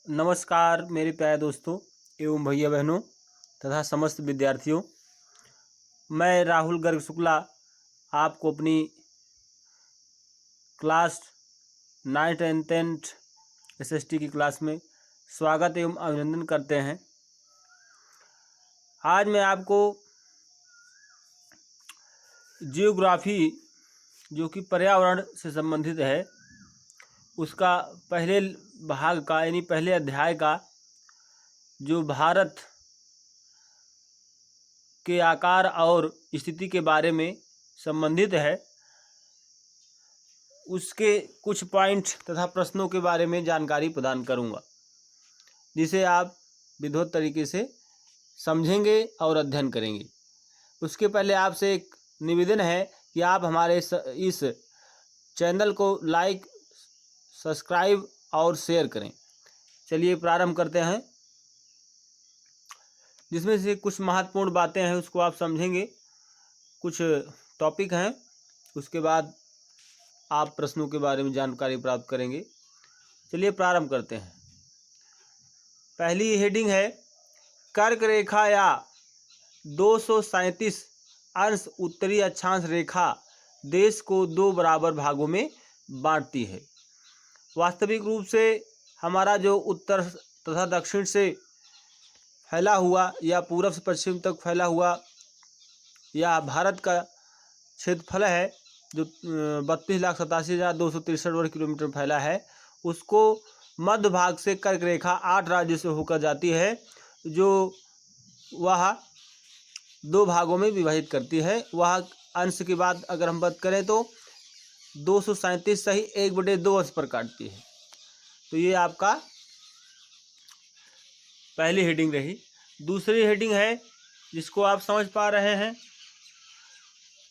नमस्कार मेरे प्यारे दोस्तों एवं भैया बहनों तथा समस्त विद्यार्थियों। मैं राहुल गर्ग शुक्ला आपको अपनी class 9th and 10th SST की क्लास में स्वागत एवं अभिनंदन करते हैं। आज मैं आपको जियोग्राफी जो कि पर्यावरण से संबंधित है उसका पहले भाग का यानी पहले अध्याय का जो भारत के आकार और स्थिति के बारे में संबंधित है उसके कुछ पॉइंट तथा प्रश्नों के बारे में जानकारी प्रदान करूंगा, जिसे आप विधिवत तरीके से समझेंगे और अध्ययन करेंगे। उसके पहले आपसे एक निवेदन है कि आप हमारे इस चैनल को लाइक, सब्सक्राइब और शेयर करें। चलिए प्रारंभ करते हैं। जिसमें से कुछ महत्वपूर्ण बातें हैं उसको आप समझेंगे, कुछ टॉपिक हैं, उसके बाद आप प्रश्नों के बारे में जानकारी प्राप्त करेंगे। चलिए प्रारंभ करते हैं। पहली हेडिंग है कर्क रेखा या 237 अंश उत्तरी अक्षांश रेखा देश को दो बराबर भागों में बांटती है। वास्तविक रूप से हमारा जो उत्तर तथा दक्षिण से फैला हुआ या पूर्व से पश्चिम तक फैला हुआ या भारत का क्षेत्रफल है जो 32,87,263 वर्ग किलोमीटर फैला है, उसको मध्य भाग से कर्क रेखा 8 राज्यों से होकर जाती है, जो वह दो भागों में विभाजित करती है। वह अंश की बात अगर हम बात करें तो 237 सही 1/2 अंश पर काटती है। तो ये आपका पहली हेडिंग रही। दूसरी हेडिंग है जिसको आप समझ पा रहे हैं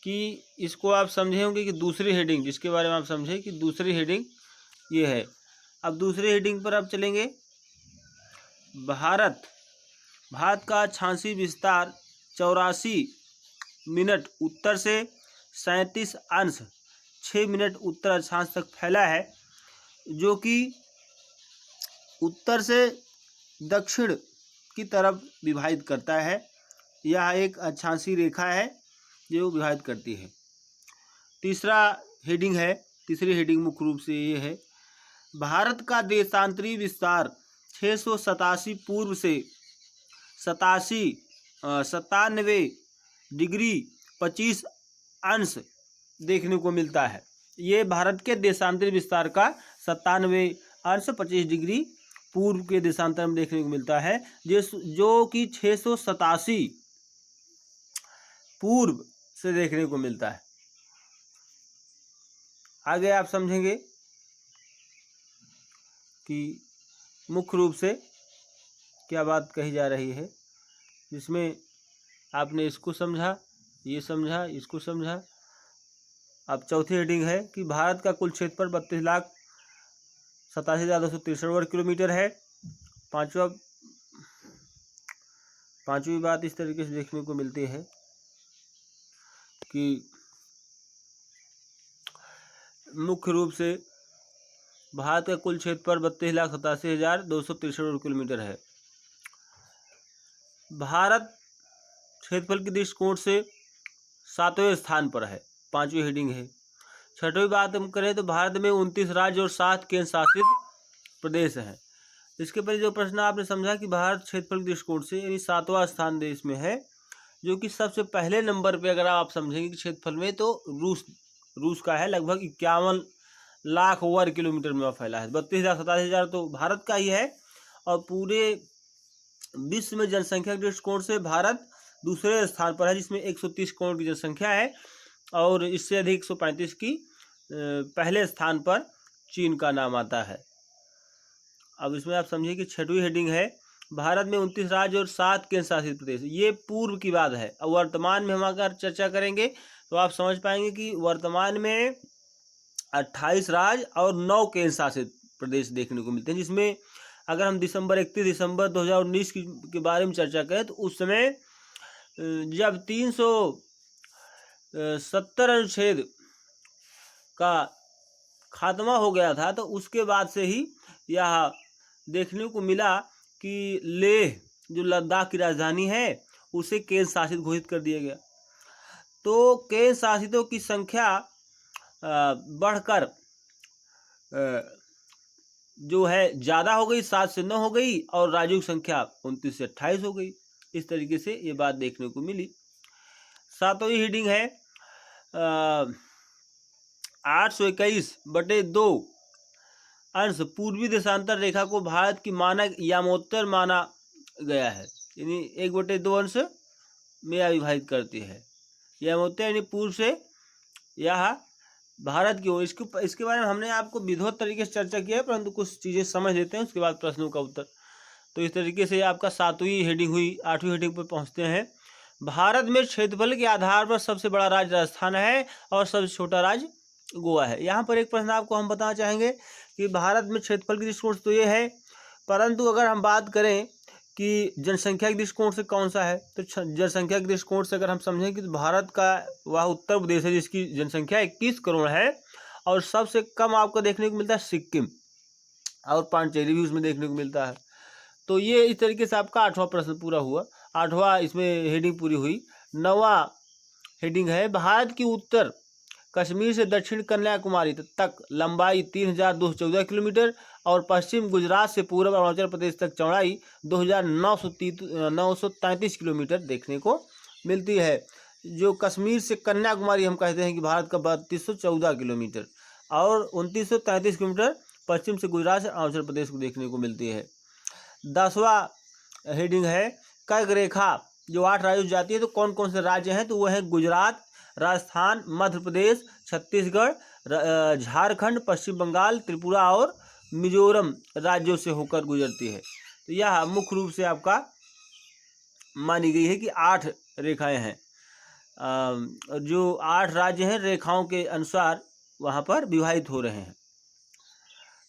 कि इसको आप समझे होंगे कि दूसरी हेडिंग जिसके बारे में आप समझे कि दूसरी हेडिंग ये है। अब दूसरी हेडिंग पर आप चलेंगे। भारत का अक्षांशीय विस्तार 84 मिनट उत्तर से 37 अंश 6 मिनट उत्तर अक्षांश तक फैला है, जो कि उत्तर से दक्षिण की तरफ विभाजित करता है। यह एक अक्षांशीय रेखा है जो विभाजित करती है। तीसरी हेडिंग मुख्य रूप से ये है भारत का देशांतरी विस्तार 687 पूर्व से 97 डिग्री 25 अंश देखने को मिलता है। ये भारत के देशांतरी विस्तार का 97 अंश 25 डिग्री पूर्व के देशांतर में देखने को मिलता है, जो कि 687 पूर्व से देखने को मिलता है। आगे आप समझेंगे कि मुख्य रूप से क्या बात कही जा रही है, जिसमें आपने इसको समझा, ये समझा, इसको समझा। अब चौथी हेडिंग है कि भारत का कुल क्षेत्रफल 32,87,263 वर्ग किलोमीटर है। पांचवी बात इस तरीके से देखने को मिलती है कि मुख्य रूप से भारत का कुल क्षेत्रफल 32,87,263 वर्ग किलोमीटर है। भारत क्षेत्रफल के दृष्टिकोण से 7वें स्थान पर है, पांचवी हेडिंग है। छठवीं बात हम करें तो भारत में 29 राज्य और 7 केंद्र शासित प्रदेश हैं। इसके पहले जो प्रश्न आपने समझा कि भारत क्षेत्रफल के दृष्टिकोण से यानी 7वां स्थान देश में है, जो कि सबसे पहले नंबर पे अगर आप समझेंगे कि क्षेत्रफल में तो रूस का है, लगभग 51 लाख वर्ग किलोमीटर में फैला है। 32,87,000 तो भारत का ही है, और पूरे विश्व में जनसंख्या के दृष्टिकोण से भारत दूसरे स्थान पर है, जिसमें 130 करोड़ की जनसंख्या है, और इससे अधिक 135 की पहले स्थान पर चीन का नाम आता है। अब इसमें आप समझिए कि छठवीं हेडिंग है भारत में 29 राज्य और 7 केंद्र शासित प्रदेश। ये पूर्व की बात है। अब वर्तमान में हम अगर चर्चा करेंगे तो आप समझ पाएंगे कि वर्तमान में 28 राज्य और 9 केंद्र शासित प्रदेश देखने को मिलते हैं, जिसमें अगर हम 31 दिसंबर 2019 के बारे में चर्चा करें तो उस समय जब 370 अनुच्छेद का खात्मा हो गया था, तो उसके बाद से ही यह देखने को मिला कि लेह जो लद्दाख की राजधानी है उसे केंद्र शासित घोषित कर दिया गया। तो केंद्र शासितों की संख्या बढ़कर जो है ज़्यादा हो गई, 7 से 9 हो गई, और राज्यों की संख्या 29 से 28 हो गई। इस तरीके से ये बात देखने को मिली। 7वीं हेडिंग है 821/2 अंश पूर्वी देशांतर रेखा को भारत की मानक यामोत्तर माना गया है, यानी 1/2 अंश में विभाजित करती है। यामोत्तर यानी पूर्व से यह भारत की ओर। इसके बारे में हमने आपको विधिवत तरीके से चर्चा किया है, परंतु कुछ चीज़ें समझ लेते हैं, उसके बाद प्रश्नों का उत्तर। तो इस तरीके से आपका 7वीं हेडिंग हुई। 8वीं हेडिंग पर पहुंचते हैं। भारत में क्षेत्रफल के आधार पर सबसे बड़ा राज्य राजस्थान है और सबसे छोटा राज्य गोवा है। यहाँ पर एक प्रश्न आपको हम बताना चाहेंगे कि भारत में क्षेत्रफल के दृष्टिकोण से तो ये है, परंतु अगर हम बात करें कि जनसंख्या के दृष्टिकोण से कौन सा है, तो जनसंख्या के दृष्टिकोण से अगर हम समझें कि भारत का वह उत्तर प्रदेश है जिसकी जनसंख्या 21 करोड़ है, और सबसे कम आपको देखने को मिलता है सिक्किम, और पांडिचेरी भी उसमें देखने को मिलता है। तो ये इस तरीके से आपका 8वां प्रश्न पूरा हुआ। 8वां इसमें हेडिंग पूरी हुई। 9वां हेडिंग है भारत की उत्तर कश्मीर से दक्षिण कन्याकुमारी तक लंबाई 3214 किलोमीटर और पश्चिम गुजरात से पूर्व अरुणाचल प्रदेश तक चौड़ाई 2933 किलोमीटर देखने को मिलती है। जो कश्मीर से कन्याकुमारी हम कहते हैं कि भारत का 3214 किलोमीटर, और 2933 किलोमीटर पश्चिम से गुजरात से अरुणाचल प्रदेश को देखने को मिलती है। 10वां हेडिंग है कर्क रेखा जो 8 राज्यों से जाती है। तो कौन कौन से राज्य हैं, तो वो है गुजरात, राजस्थान, मध्य प्रदेश, छत्तीसगढ़, झारखंड, पश्चिम बंगाल, त्रिपुरा और मिजोरम राज्यों से होकर गुजरती है। तो यह मुख्य रूप से आपका मानी गई है कि 8 रेखाएं हैं। जो 8 राज्य हैं रेखाओं के अनुसार वहाँ पर विभाजित हो रहे हैं।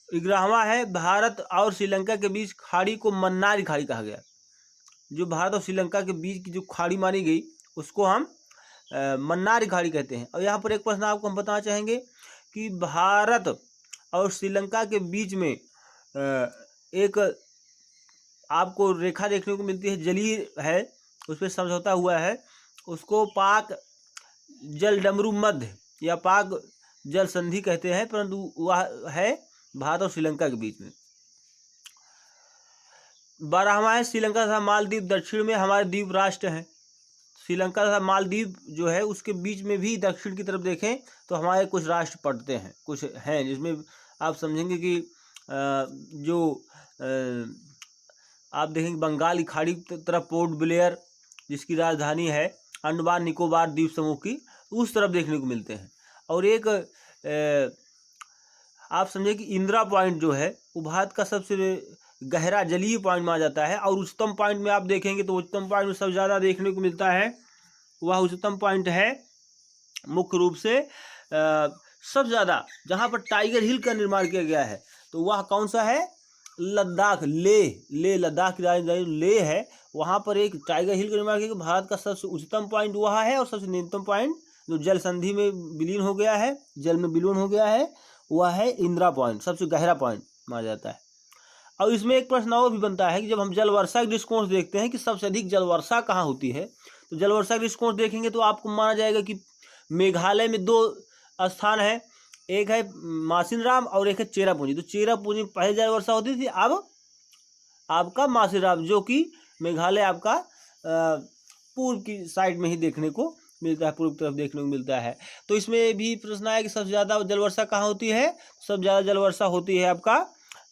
11वां है भारत और श्रीलंका के बीच खाड़ी को मन्नार खाड़ी कहा गया। जो भारत और श्रीलंका के बीच की जो खाड़ी मानी गई उसको हम मन्नार खाड़ी कहते हैं। और यहाँ पर एक प्रश्न आपको हम बताना चाहेंगे कि भारत और श्रीलंका के बीच में एक आपको रेखा देखने को मिलती है, जलीय है, उस पर समझौता हुआ है, उसको पाक जल डमरू मध्य या पाक जल संधि कहते हैं, परंतु वह है भारत और श्रीलंका के बीच में। 12वां है श्रीलंका तथा मालदीव दक्षिण में हमारे द्वीप राष्ट्र हैं। श्रीलंका तथा मालदीव जो है उसके बीच में भी दक्षिण की तरफ देखें तो हमारे कुछ राष्ट्र पड़ते हैं, कुछ हैं जिसमें आप समझेंगे कि जो आप देखेंगे बंगाल की खाड़ी की तरफ पोर्ट ब्लेयर जिसकी राजधानी है अंडमान निकोबार द्वीप समूह की, उस तरफ देखने को मिलते हैं। और एक आप समझे कि इंदिरा पॉइंट जो है वो भारत का सबसे गहरा जलीय पॉइंट माना जाता है। और उच्चतम पॉइंट में आप देखेंगे तो उच्चतम पॉइंट में सबसे ज़्यादा देखने को मिलता है, वह उच्चतम पॉइंट है मुख्य रूप से सबसे ज़्यादा जहाँ पर टाइगर हिल का निर्माण किया गया है, तो वह कौन सा है, लद्दाख, लेह लद्दाख की राजधानी लेह है, वहाँ पर एक टाइगर हिल का निर्माण किया गया। भारत का सबसे उच्चतम पॉइंट वह है, और सबसे न्यूनतम पॉइंट जो जल संधि में विलीन हो गया है, जल में विलीन हो गया है, वह है इंदिरा पॉइंट, सबसे गहरा पॉइंट माना जाता है। और इसमें एक प्रश्न और भी बनता है कि जब हम जल वर्षा के दृष्टिकोण से देखते हैं कि सबसे अधिक जल वर्षा कहाँ होती है, तो जल वर्षा के दृष्टिकोण से देखेंगे तो आपको माना जाएगा कि मेघालय में 2 स्थान है, एक है मासिनराम और एक है चेरापूंजी। तो चेरापूंजी में पहले जल वर्षा होती थी, अब आपका मासिनराम जो कि मेघालय आपका पूर्व की साइड में ही देखने को मिलता है, पूर्व तरफ देखने को मिलता है। तो इसमें भी प्रश्न आया कि सबसे ज़्यादा जल वर्षा कहाँ होती है, सबसे ज़्यादा जल वर्षा होती है आपका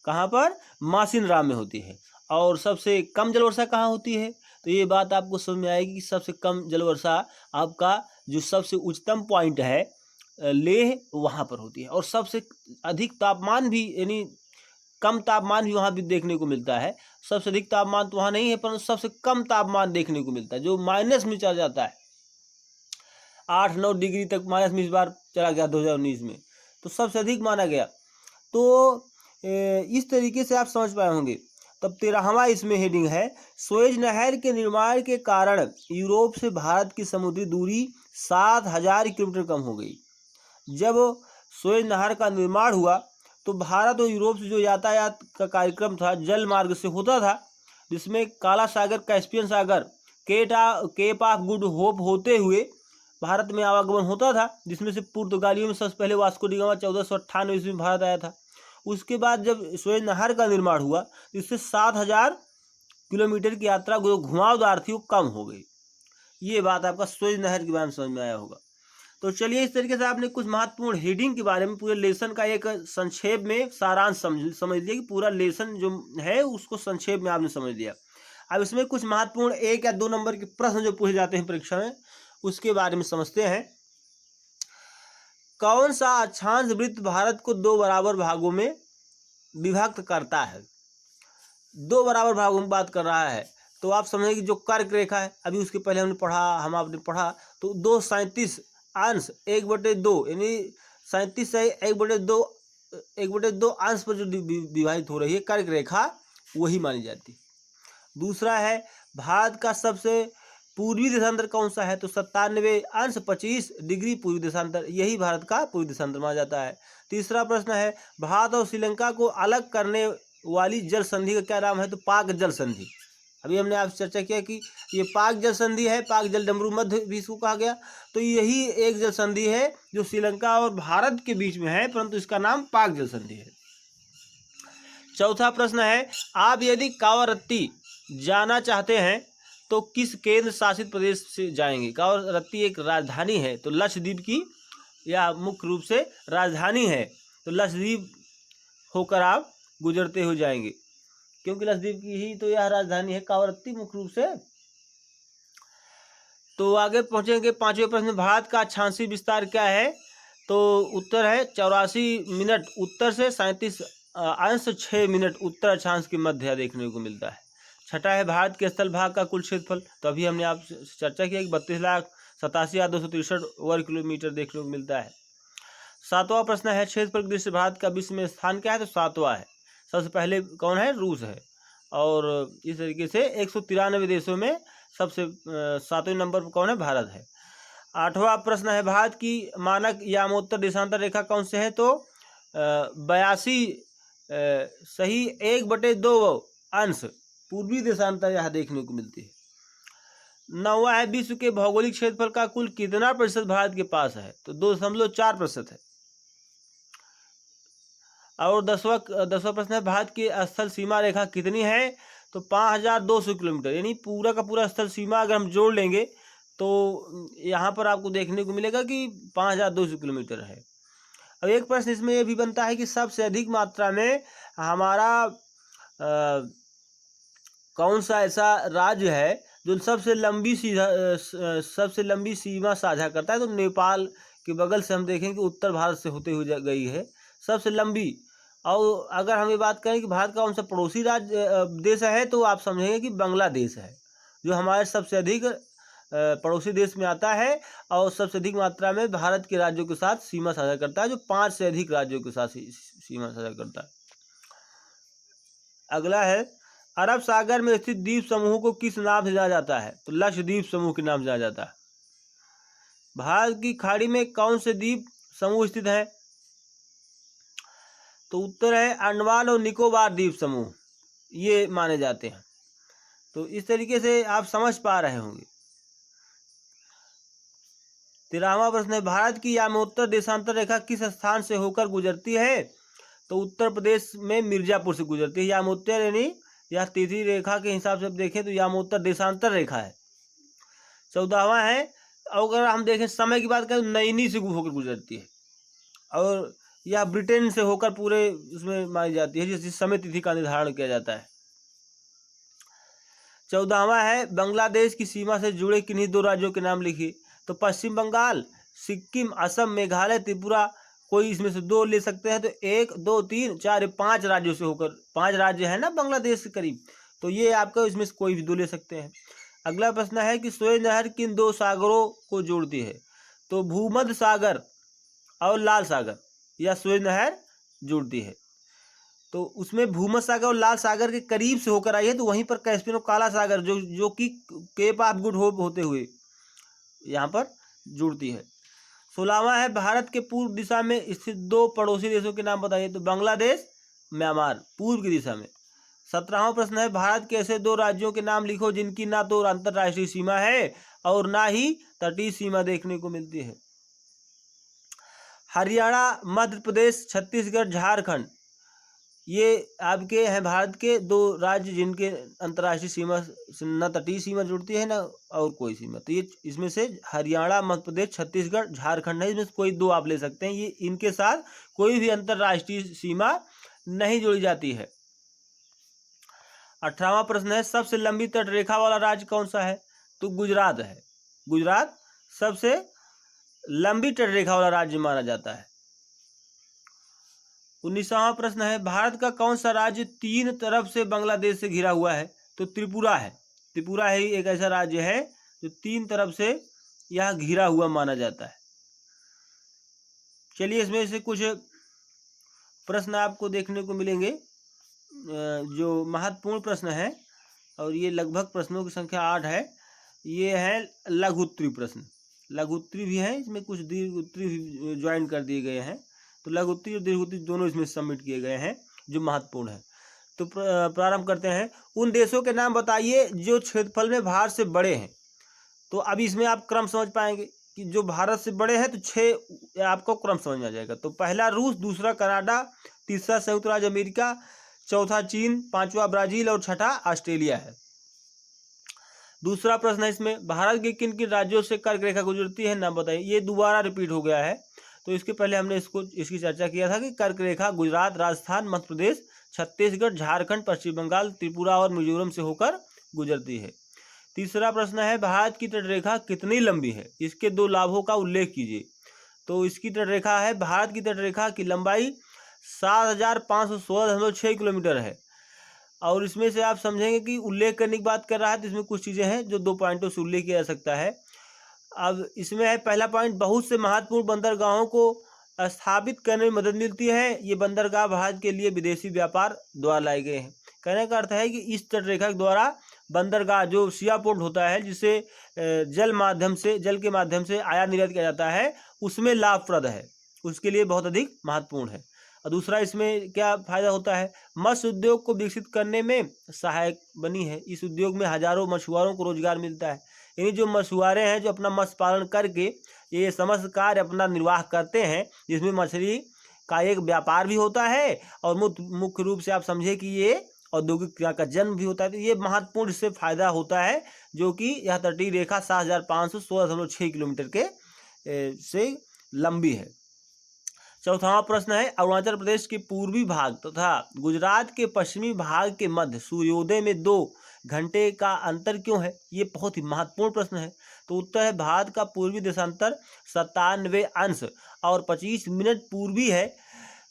कहाँ पर, मासिनराम में होती है। और सबसे कम जल वर्षा कहाँ होती है, तो ये बात आपको समझ में आएगी कि सबसे कम जल वर्षा आपका जो सबसे उच्चतम पॉइंट है लेह वहाँ पर होती है। और सबसे अधिक तापमान भी यानी कम तापमान भी वहाँ भी देखने को मिलता है। सबसे अधिक तापमान तो वहाँ नहीं है, परंतु सबसे कम तापमान देखने को मिलता है जो माइनस में चला जाता है, 8-9 डिग्री तक माइनस में इस बार चला गया 2019 में, तो सबसे अधिक माना गया। तो इस तरीके से आप समझ पाए होंगे। तब 13वां इसमें हेडिंग है सुएज नहर के निर्माण के कारण यूरोप से भारत की समुद्री दूरी 7000 किलोमीटर कम हो गई। जब सुएज नहर का निर्माण हुआ तो भारत और यूरोप से जो यातायात का कार्यक्रम था जल मार्ग से होता था, जिसमें काला सागर, कैस्पियन सागर, केप ऑफ गुड होप होते हुए भारत में आवागमन होता था, जिसमें से पुर्तगालियों में सबसे पहले वास्को डी गामा 1498 ईस्वी में भारत आया था। उसके बाद जब सुएज नहर का निर्माण हुआ, इससे 7000 किलोमीटर की यात्रा जो घुमावदार थी वो कम हो गई। ये बात आपका सुएज नहर के बारे में समझ में आया होगा। तो चलिए, इस तरीके से आपने कुछ महत्वपूर्ण हेडिंग के बारे में पूरे लेसन का एक संक्षेप में सारांश समझ लिया कि पूरा लेसन जो है उसको संक्षेप में आपने समझ लिया। अब इसमें कुछ महत्वपूर्ण 1 या 2 नंबर के प्रश्न जो पूछे जाते हैं परीक्षा में, उसके बारे में समझते हैं। कौन सा अक्षांश वृत्त भारत को 2 बराबर भागों में विभक्त करता है? 2 बराबर भागों में बात कर रहा है, तो आप समझें कि जो कर्क रेखा है, अभी उसके पहले आपने पढ़ा तो 237 अंश 1/2 यानी 37 से 1/2 अंश पर जो विभाजित हो रही है कर्क रेखा, वही मानी जाती है। दूसरा है, भारत का सबसे पूर्वी देशांतर कौन सा है? तो 97 अंश 25 डिग्री पूर्वी देशांतर, यही भारत का पूर्वी देशांतर माना जाता है। तीसरा प्रश्न है, भारत और श्रीलंका को अलग करने वाली जल संधि का क्या नाम है? तो पाक जल संधि। अभी हमने आपसे चर्चा किया कि ये पाक जल संधि है, पाक जल डमरू मध्य भी इसको कहा गया। तो यही एक जल संधि है जो श्रीलंका और भारत के बीच में है, परंतु इसका नाम पाक जल संधि है। चौथा प्रश्न है, आप यदि कावारत्ती जाना चाहते हैं तो किस केंद्र शासित प्रदेश से जाएंगे? कावारत्ती एक राजधानी है, तो लक्षद्वीप की यह मुख्य रूप से राजधानी है, तो लक्षद्वीप होकर आप गुजरते हुए जाएंगे, क्योंकि लक्षद्वीप की ही तो यह राजधानी है कावारत्ती मुख्य रूप से। तो आगे पहुंचेंगे 5वें प्रश्न, भारत का अक्षांशीय विस्तार क्या है? तो उत्तर है 84 मिनट उत्तर से 37 अंश 6 मिनट उत्तर अक्षांश के मध्य देखने को मिलता है। छठा है, भारत के स्थल भाग का कुल क्षेत्रफल। तो अभी हमने आपसे चर्चा किया कि 32,87,263 वर्ग किलोमीटर देखने को मिलता है। 7वां प्रश्न है, क्षेत्रफल की दृष्टि से भारत का विश्व में स्थान क्या है? तो 7वां है। सबसे पहले कौन है? रूस है। और इस तरीके से 193 देशों में सबसे 7वें नंबर पर कौन है? भारत है। 8वां प्रश्न है, भारत की मानक यामोत्तर देशांतर रेखा कौन से है? तो 82 सही 1/2 अंश पूर्वी देशांतर यहाँ देखने को मिलती है। 9वां है, विश्व के भौगोलिक क्षेत्रफल का कुल कितना प्रतिशत भारत के पास है? तो 2.4% है। और 10वां प्रश्न है, भारत की स्थल सीमा रेखा कितनी है? तो 5200 किलोमीटर, यानी पूरा का पूरा स्थल सीमा अगर हम जोड़ लेंगे तो यहाँ पर आपको देखने को मिलेगा कि 5200 किलोमीटर है। अब एक प्रश्न इसमें यह भी बनता है कि सबसे अधिक मात्रा में हमारा कौन सा ऐसा राज्य है जो सबसे लंबी सीमा साझा करता है? तो नेपाल के बगल से हम देखें कि उत्तर भारत से होते हुए गई है सबसे लंबी। और अगर हम ये बात करें कि भारत का कौन सा पड़ोसी देश है, तो आप समझेंगे कि बांग्लादेश है, जो हमारे सबसे अधिक पड़ोसी देश में आता है और सबसे अधिक मात्रा में भारत के राज्यों के साथ सीमा साझा करता है, जो 5 से अधिक राज्यों के साथ सीमा साझा करता है। अगला है, अरब सागर में स्थित द्वीप समूह को किस नाम से जाना जाता है? तो लक्षद्वीप समूह के नाम से जाना जाता है। भारत की खाड़ी में कौन से द्वीप समूह स्थित है? तो उत्तर है अंडमान और निकोबार द्वीप समूह, ये माने जाते हैं। तो इस तरीके से आप समझ पा रहे होंगे। 13वां प्रश्न है, भारत की यामोत्तर देशांतर रेखा किस स्थान से होकर गुजरती है? तो उत्तर प्रदेश में मिर्जापुर से गुजरती है। यामोत्तर यानी यह तिथि रेखा के हिसाब से देखें तो यामोत्तर देशांतर रेखा है। 14वां है, अगर हम देखें समय की बात करें तो नैनी से होकर गुजरती है, और यह ब्रिटेन से होकर पूरे उसमें मानी जाती है, जिस समय तिथि का निर्धारण किया जाता है। 14वां है, बांग्लादेश की सीमा से जुड़े किन्हीं 2 राज्यों के नाम लिखिए। तो पश्चिम बंगाल, सिक्किम, असम, मेघालय, त्रिपुरा, कोई इसमें से 2 ले सकते हैं। तो 1, 2, 3, 4, 5 राज्यों से होकर, 5 राज्य है ना बांग्लादेश के करीब, तो ये आपका इसमें से कोई भी 2 ले सकते हैं। अगला प्रश्न है कि सुएज नहर किन 2 सागरों को जोड़ती है? तो भूमध्य सागर और लाल सागर, या सुएज नहर जोड़ती है। तो उसमें भूमध्य सागर और लाल सागर के करीब से होकर आई है, तो वहीं पर कैस्पियन और काला सागर जो कि केप ऑफ गुड होप होते हुए यहाँ पर जुड़ती है। 16वां है भारत के पूर्व दिशा में स्थित 2 पड़ोसी देशों के नाम बताइए। तो बांग्लादेश, म्यांमार, पूर्व की दिशा में। 17वां प्रश्न है भारत के ऐसे 2 राज्यों के नाम लिखो जिनकी ना तो अंतर्राष्ट्रीय सीमा है और ना ही तटीय सीमा देखने को मिलती है। हरियाणा, मध्य प्रदेश, छत्तीसगढ़, झारखंड, ये आपके हैं भारत के 2 राज्य जिनके अंतर्राष्ट्रीय सीमा से न तटीय सीमा जुड़ती है ना और कोई सीमा। तो ये इसमें से हरियाणा, मध्य प्रदेश, छत्तीसगढ़, झारखंड है, इसमें से कोई 2 आप ले सकते हैं। ये इनके साथ कोई भी अंतर्राष्ट्रीय सीमा नहीं जुड़ी जाती है। 18वां प्रश्न है सबसे लंबी तटरेखा वाला राज्य कौन सा है? तो गुजरात है। गुजरात सबसे लंबी तटरेखा वाला राज्य माना जाता है। 19वां प्रश्न है भारत का कौन सा राज्य 3 तरफ से बांग्लादेश से घिरा हुआ है? तो त्रिपुरा है। त्रिपुरा ही एक ऐसा राज्य है जो 3 तरफ से यह घिरा हुआ माना जाता है। चलिए इसमें से कुछ प्रश्न आपको देखने को मिलेंगे जो महत्वपूर्ण प्रश्न है और ये लगभग प्रश्नों की संख्या 8 है। ये है लघु उत्तरीय प्रश्न। लघु उत्तरीय भी है, इसमें कुछ दीर्घ उत्तरीय भी ज्वाइन कर दिए गए हैं। तो लघु उत्तरीय और दीर्घ उत्तरीय दोनों इसमें सबमिट किए गए हैं जो महत्वपूर्ण है। तो प्रारंभ करते हैं। उन देशों के नाम बताइए जो क्षेत्रफल में भारत से बड़े हैं। तो अभी इसमें आप क्रम समझ पाएंगे कि जो भारत से बड़े हैं तो 6 आपको क्रम समझ में आ जाएगा। तो पहला रूस, दूसरा कनाडा, तीसरा संयुक्त राज्य अमेरिका, चौथा चीन, 5वां ब्राजील और 6ठा ऑस्ट्रेलिया है। दूसरा प्रश्न है इसमें भारत के किन किन राज्यों से कर्क रेखा गुजरती है नाम बताइए। ये दोबारा रिपीट हो गया है। तो इसके पहले हमने इसकी चर्चा किया था कि कर्क रेखा गुजरात, राजस्थान, मध्य प्रदेश, छत्तीसगढ़, झारखंड, पश्चिम बंगाल, त्रिपुरा और मिजोरम से होकर गुजरती है। तीसरा प्रश्न है भारत की तटरेखा कितनी लंबी है? इसके 2 लाभों का उल्लेख कीजिए। तो इसकी तटरेखा है, भारत की तटरेखा की लंबाई 7516.6 किलोमीटर है। और इसमें से आप समझेंगे कि उल्लेख करने की बात कर रहा है तो इसमें कुछ चीज़ें हैं जो 2 पॉइंटों से उल्लेख किया जा सकता है। अब इसमें है पहला पॉइंट, बहुत से महत्वपूर्ण बंदरगाहों को स्थापित करने में मदद मिलती है। ये बंदरगाह भारत के लिए विदेशी व्यापार द्वारा लाए गए हैं। कहने का अर्थ है कि इस तटरेखा के द्वारा बंदरगाह जो सिया पोर्ट होता है जिसे जल के माध्यम से आयात निर्यात किया जाता है उसमें लाभप्रद है, उसके लिए बहुत अधिक महत्वपूर्ण है। और दूसरा इसमें क्या फायदा होता है, मत्स्य उद्योग को विकसित करने में सहायक बनी है। इस उद्योग में हजारों मछुआरों को रोजगार मिलता है। यानी जो मछुआरे हैं जो अपना मत्स्य पालन करके ये समस्त कार्य अपना निर्वाह करते हैं, जिसमें मछली का एक व्यापार भी होता है और मुख्य रूप से आप समझे कि ये औद्योगिक क्रिया का जन्म भी होता है। तो ये महत्वपूर्ण इससे फायदा होता है जो कि यह तटीय रेखा 7516.6 किलोमीटर के से लंबी है। चौथा प्रश्न है अरुणाचल प्रदेश के पूर्वी भाग तथा गुजरात के पश्चिमी भाग के मध्य सूर्योदय में 2 घंटे का अंतर क्यों है? ये बहुत ही महत्वपूर्ण प्रश्न है। तो उत्तर है भारत का पूर्वी देशांतर 97 अंश और 25 मिनट पूर्वी है,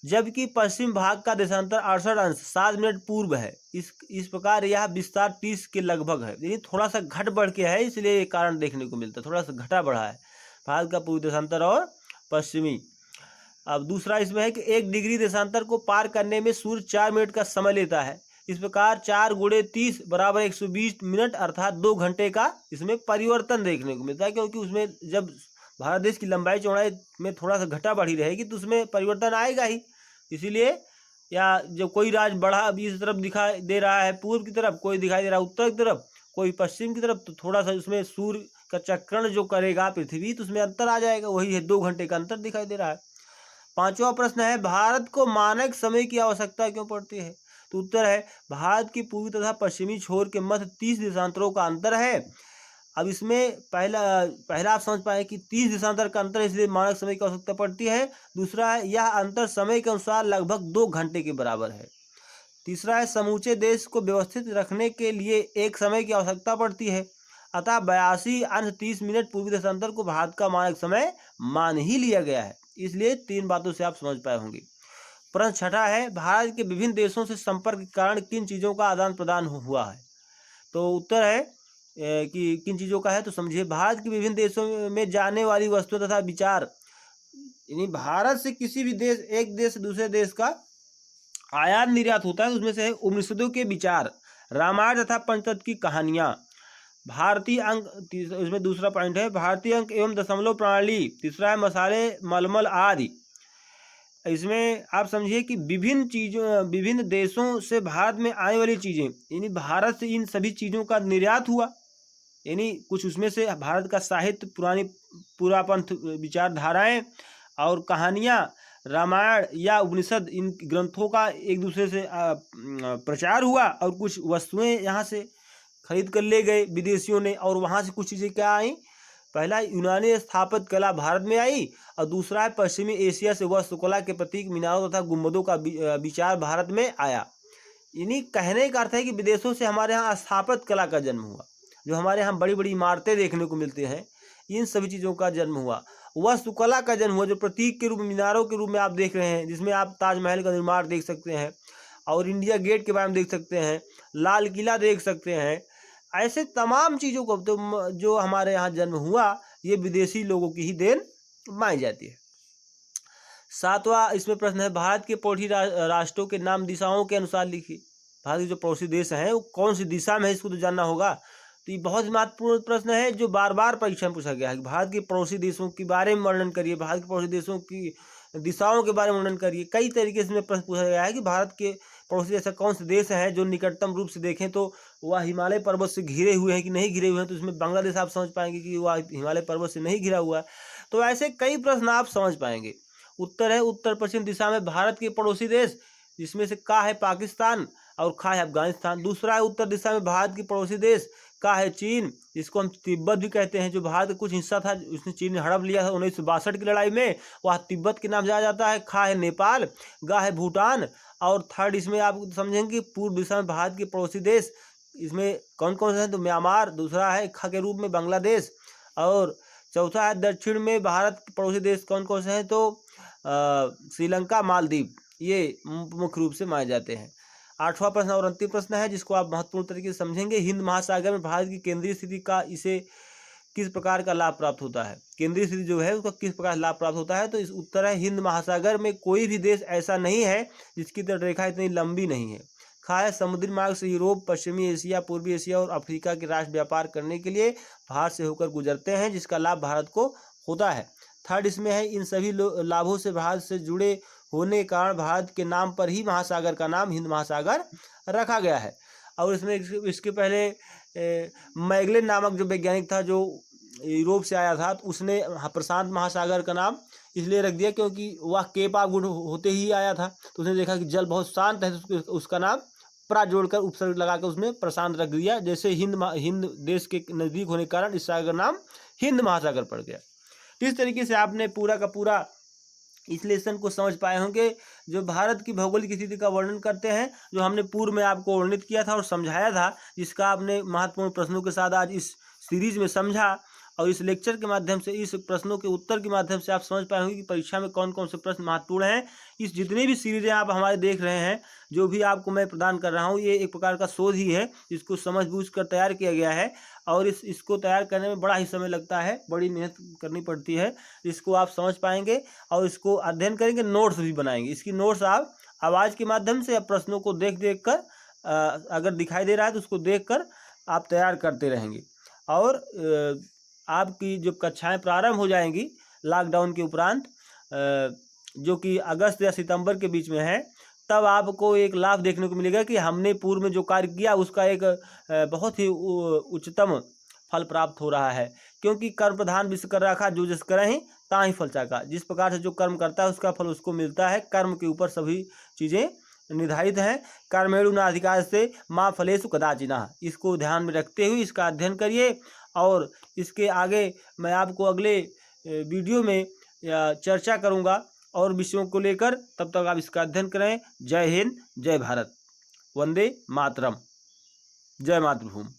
जबकि पश्चिम भाग का देशांतर 68 अंश 7 मिनट पूर्व है। इस प्रकार यह विस्तार 30 के लगभग है, यानी थोड़ा सा घट बढ़ के है, इसलिए ये कारण देखने को मिलता है, थोड़ा सा घटा बढ़ा है भारत का पूर्वी देशांतर और पश्चिमी। अब दूसरा इसमें है कि 1 डिग्री देशांतर को पार करने में सूर्य 4 मिनट का समय लेता है। इस प्रकार 4 × 30 = 120 मिनट अर्थात 2 घंटे का इसमें परिवर्तन देखने को मिलता है, क्योंकि उसमें जब भारत देश की लंबाई चौड़ाई में थोड़ा सा घटा बढ़ी रहेगी तो उसमें परिवर्तन आएगा ही। इसीलिए या जब कोई राज्य बढ़ा अभी इस तरफ दिखाई दे रहा है पूर्व की तरफ, कोई दिखाई दे रहा है उत्तर की तरफ, कोई पश्चिम की तरफ, तो थोड़ा सा उसमें सूर्य का चक्रण जो करेगा पृथ्वी तो उसमें अंतर आ जाएगा, वही है 2 घंटे का अंतर दिखाई दे रहा है। 5वां प्रश्न है भारत को मानक समय की आवश्यकता क्यों पड़ती है? तो उत्तर है भारत की पूर्वी तथा पश्चिमी छोर के मध्य 30 देशांतरों का अंतर है। अब इसमें पहला आप समझ पाए कि 30 देशांतर का अंतर, इसलिए मानक समय की आवश्यकता पड़ती है। दूसरा है यह अंतर समय के अनुसार लगभग 2 घंटे के बराबर है। तीसरा है समूचे देश को व्यवस्थित रखने के लिए एक समय की आवश्यकता पड़ती है, अतः 82 अंश 30 मिनट पूर्वी देशांतर को भारत का मानक समय मान ही लिया गया है। इसलिए 3 बातों से आप समझ पाए होंगे। प्रश्न 6ठा है भारत के विभिन्न देशों से संपर्क के कारण किन चीज़ों का आदान प्रदान हुआ है? तो उत्तर है कि किन चीज़ों का है, तो समझिए भारत के विभिन्न देशों में जाने वाली वस्तु तथा विचार, यानी भारत से किसी भी देश, एक देश से दूसरे देश का आयात निर्यात होता है, उसमें से है उपनिषदों के विचार, रामायण तथा पंचतत्व की कहानियाँ, भारतीय अंक, इसमें दूसरा पॉइंट है भारतीय अंक एवं दशमलव प्रणाली। तीसरा है मसाले मलमल आदि। इसमें आप समझिए कि विभिन्न देशों से भारत में आने वाली चीज़ें, यानी भारत से इन सभी चीज़ों का निर्यात हुआ, यानी कुछ उसमें से भारत का साहित्य, पुरापंथ विचारधाराएं और कहानियाँ, रामायण या उपनिषद, इन ग्रंथों का एक दूसरे से प्रचार हुआ, और कुछ वस्तुएं यहाँ से खरीद कर ले गए विदेशियों ने, और वहाँ से कुछ चीज़ें क्या आई, पहला यूनानी स्थापत्य कला भारत में आई, और दूसरा है पश्चिमी एशिया से वास्तुकला के प्रतीक मीनारों तथा गुम्बदों का विचार भारत में आया। यानी कहने का अर्थ है कि विदेशों से हमारे यहाँ स्थापत्य कला का जन्म हुआ, जो हमारे यहाँ बड़ी बड़ी इमारतें देखने को मिलती हैं, इन सभी चीज़ों का जन्म हुआ। वास्तुकला का जन्म हुआ, जो प्रतीक के रूप में, मीनारों के रूप में आप देख रहे हैं, जिसमें आप ताजमहल का निर्माण देख सकते हैं, और इंडिया गेट के बारे में देख सकते हैं, लाल किला देख सकते हैं। ऐसे तमाम चीज़ों को तो जो हमारे यहाँ जन्म हुआ, ये विदेशी लोगों की ही देन मानी जाती है। सातवां इसमें प्रश्न है भारत के पड़ोसी राष्ट्रों के नाम दिशाओं के अनुसार लिखिए। भारत के जो पड़ोसी देश हैं वो कौन सी दिशा में है, इसको तो जानना होगा। तो ये बहुत महत्वपूर्ण प्रश्न है, जो बार बार परीक्षा में पूछा गया है। भारत के पड़ोसी देशों के बारे में वर्णन करिए, भारत के पड़ोसी देशों की दिशाओं के बारे में वर्णन करिए। कई तरीके से प्रश्न पूछा गया है कि भारत के पड़ोसी ऐसा कौन से देश हैं जो निकटतम रूप से देखें तो वह हिमालय पर्वत से घिरे हुए हैं कि नहीं घिरे हुए हैं। तो इसमें बांग्लादेश आप समझ पाएंगे कि वह हिमालय पर्वत से नहीं घिरा हुआ है। तो ऐसे कई प्रश्न आप समझ पाएंगे। उत्तर है उत्तर पश्चिम दिशा में भारत के पड़ोसी देश, जिसमें से का है पाकिस्तान और खा है अफगानिस्तान। दूसरा है उत्तर दिशा में भारत के पड़ोसी देश, का है चीन, जिसको हम तिब्बत भी कहते हैं, जो भारत का कुछ हिस्सा था, उसने चीन ने हड़प लिया था 1962 की लड़ाई में, वह तिब्बत के नाम जाना जाता है। खा है नेपाल, गा है भूटान, और थर्ड इसमें आप समझेंगे पूर्व दिशा में भारत के पड़ोसी देश, इसमें कौन कौन से हैं, तो म्यांमार, दूसरा है खा के रूप में बांग्लादेश, और चौथा है दक्षिण में भारत के पड़ोसी देश कौन कौन से हैं, तो श्रीलंका, मालदीव, ये मुख्य रूप से माने जाते हैं। आठवां प्रश्न और अंतिम प्रश्न है, जिसको आप महत्वपूर्ण तरीके से समझेंगे। हिंद महासागर में भारत की केंद्रीय स्थिति का इसे किस प्रकार का लाभ प्राप्त होता है। केंद्रीय स्थिति जो है उसका किस प्रकार लाभ प्राप्त होता है, तो इस उत्तर है हिंद महासागर में कोई भी देश ऐसा नहीं है जिसकी तटरेखा इतनी लंबी नहीं है। खा है समुद्री मार्ग से यूरोप, पश्चिमी एशिया, पूर्वी एशिया और अफ्रीका के राष्ट्र व्यापार करने के लिए भारत से होकर गुजरते हैं, जिसका लाभ भारत को होता है। थर्ड इसमें है इन सभी लाभों से भारत से जुड़े होने के कारण भारत के नाम पर ही महासागर का नाम हिंद महासागर रखा गया है। और इसमें इसके पहले मैगलेन नामक जो वैज्ञानिक था, जो यूरोप से आया था, तो उसने प्रशांत महासागर का नाम इसलिए रख दिया क्योंकि वह केप ऑफ गुड होते ही आया था। तो उसने देखा कि जल बहुत शांत है, तो उसका नाम प्रा जोड़कर उपसर्ग लगाकर उसने प्रशांत रख दिया। जैसे हिंद देश के नज़दीक होने के कारण इस सागर नाम हिंद महासागर पड़ गया। इस तरीके से आपने पूरा का पूरा इस लेसन को समझ पाए होंगे, जो भारत की भौगोलिक स्थिति का वर्णन करते हैं, जो हमने पूर्व में आपको वर्णित किया था और समझाया था, जिसका आपने महत्वपूर्ण प्रश्नों के साथ आज इस सीरीज में समझा। और इस लेक्चर के माध्यम से, इस प्रश्नों के उत्तर के माध्यम से आप समझ पाए होंगे कि परीक्षा में कौन कौन से प्रश्न महत्वपूर्ण हैं। इस जितने भी सीरीजें आप हमारे देख रहे हैं, जो भी आपको मैं प्रदान कर रहा हूँ, ये एक प्रकार का शोध ही है, जिसको समझ बूझ कर तैयार किया गया है। और इसको तैयार करने में बड़ा ही समय लगता है, बड़ी मेहनत करनी पड़ती है। इसको आप समझ पाएंगे और इसको अध्ययन करेंगे, नोट्स भी बनाएंगे। इसकी नोट्स आप आवाज़ के माध्यम से या प्रश्नों को देख कर, अगर दिखाई दे रहा है तो उसको देख कर आप तैयार करते रहेंगे। और आपकी जो कक्षाएं प्रारंभ हो जाएंगी लॉकडाउन के उपरांत, जो कि अगस्त या सितंबर के बीच में है, तब आपको एक लाभ देखने को मिलेगा कि हमने पूर्व में जो कार्य किया उसका एक बहुत ही उच्चतम फल प्राप्त हो रहा है। क्योंकि कर्म प्रधान विश्व कर रखा, जो जिस करें ही ताहि फल चाका। जिस प्रकार से जो कर्म करता है उसका फल उसको मिलता है। कर्म के ऊपर सभी चीज़ें निर्धारित हैं। कर्मेणु न अधिकार से माँ फलेषु कदाचिनः। इसको ध्यान में रखते हुए इसका अध्ययन करिए। और इसके आगे मैं आपको अगले वीडियो में चर्चा करूंगा और विषयों को लेकर। तब तक आप इसका अध्ययन करें। जय हिंद, जय भारत, वंदे मातरम, जय मातृभूमि।